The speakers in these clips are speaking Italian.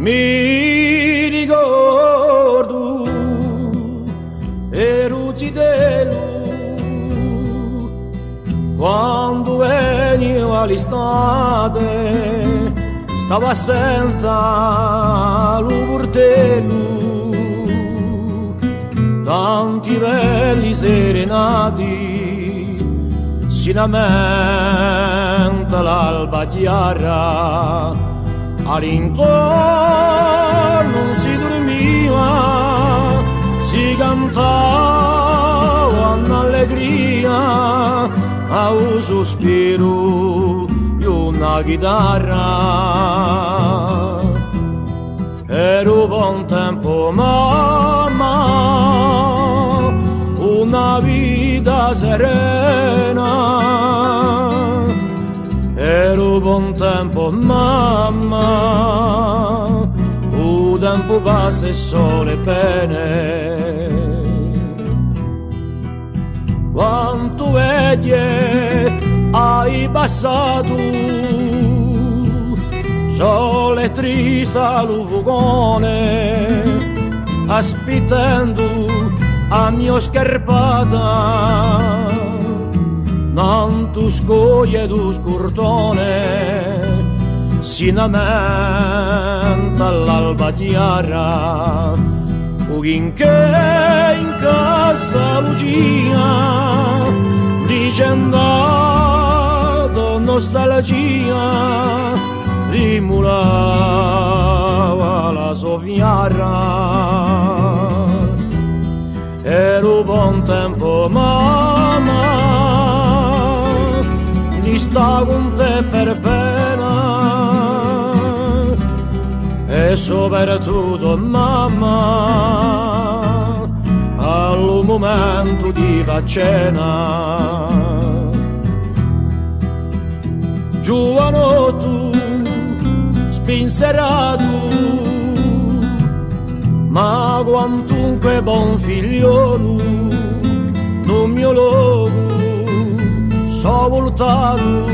Mi ricordo ero zitelo quando venivo all'estate, stavo assente allo portello, tanti belli serenati, si lamenta l'alba chiara, all'intorno si dormiva, si cantava un'allegria, a un sospiro di una chitarra. Era un buon tempo, mamma, una vita serena. Era un buon tempo, mamma, un tempo passa e sole bene. Quanto vecchie hai passato, sole triste allo fogone, aspettando a mia scarpata, non tu scoglie tu scurtone, si lamenta all'alba chiara, in casa Lucia, dicendo nostalgia, rimurava la soffiara. Era un buon tempo, mamma, mi sta con te per pena, e soprattutto, mamma, al momento di cena. Giovanotto, spinserato, ma quantunque buon figliolo, non mio logo, so voltato,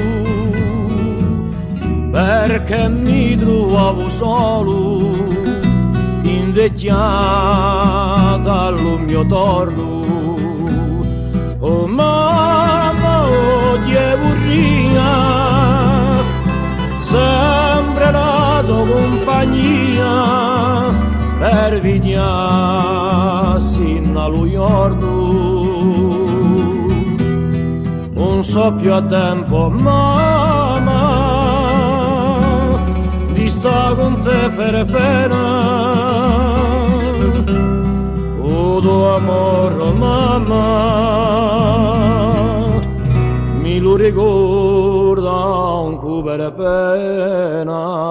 perché mi trovavo solo, invecchiata allo mio torno. Oh mamma, oh vorria, sempre la tua compagnia, per vignarsi allo giorno. Non so più a tempo, mamma, di sta con te per pena. O tuo amore, mamma, mi lo ricorda anche per pena.